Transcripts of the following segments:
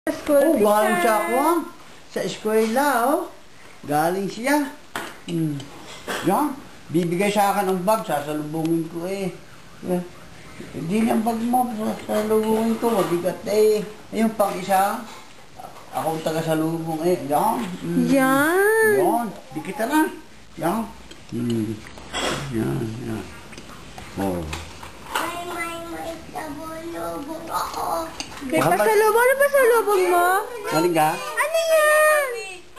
School Oh, galing siya ako sa eskwela, oh. Galing siya. Yan. Bibigay sa akin ang bag, sasalubungin ko eh. Hindi na ang bag mo, sasalubungin ko, mabigat eh. Ayun pang isa, ako taga-salubong eh. Yan. Yan. Yan. Dikit na. Yan. Yan, yan. Oh. May pasalubong ako. May pasalubong? Ano pasalubong mo? Galing ka? Ano yan?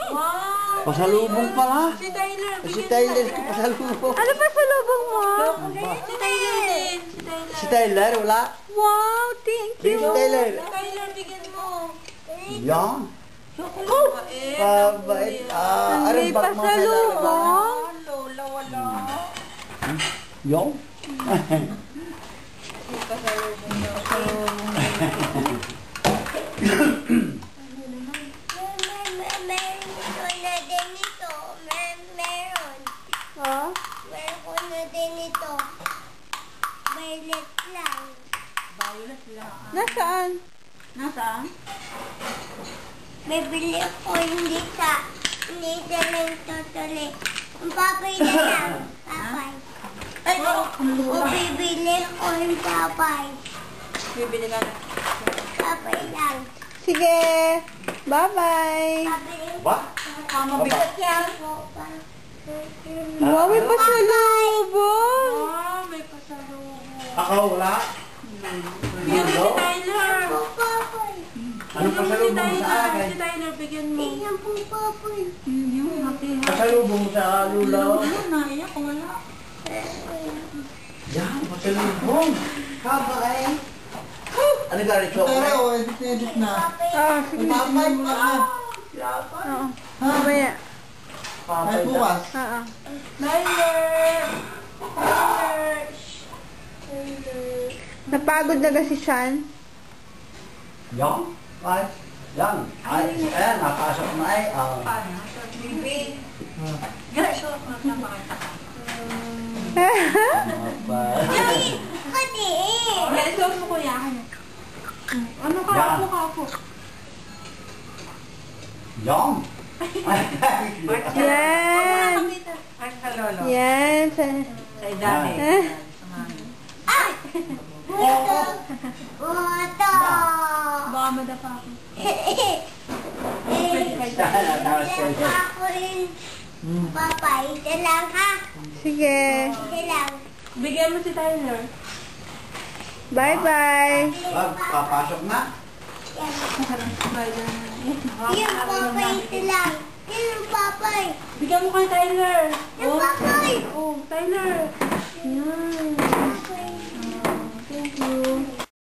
Wow! Pasalubong pala. Si Tyler. Si Tyler, pasalubong. Ano pasalubong mo? Si Tyler din. Si Tyler, wala? Wow, thank you. Si Tyler. Tyler, bigyan mo. Yan. Oh, Kabait. may pasalubong. Lola, wala. Yan. May pasalubong daw. Oh, Meron ko na din ito. Violet lang. Violet lang. nasaan? Nasaan? Bibili ko hindi sa lang totally. Ang papay na lang. Papay. Ay, o bibili ko yung papay. Bibili ka na? Papay lang. Sige. Bye-bye. Papay. Ba? Mabigat yan. Wow, may pasalubong. May pasalubong. Ako, wala? Bigyan mo si Tyler. Ano Bigyan mo si pasalubong sa Tyler. akin? Si Tyler, bigyan mo. Bigyan po, papoy. Pasalubong sa lula. Ano, naiyak ko wala. Yan, pasalubong. Kabay. Ano ka rin, chocolate? Edit na. Ah, sige. Papay mo na. Oo. Mamaya. Ay, bukas. Oo. Tyler! Tyler! Tyler! Napagod na ba si Sean? Yan. Ay, yan. Ay, ayan, napasok na ay. Paano? Bibi. Gaso ako na makita ka. Kati eh! Gaso mo kuya. Ano ka Yan. ako ako? Yan. Yan. Ay, sa lolo. Yan. Sa idami. Ay! Buto! Baka madapa ako. Ako rin. Papay, ito lang ha. Sige. Ito lang. Bigyan mo si Tyler. Bye-bye. Papasok na. Yung papay, ito lang. Yung papay. Bigyan mo kay Tyler. Yung papay. Oh, Tyler.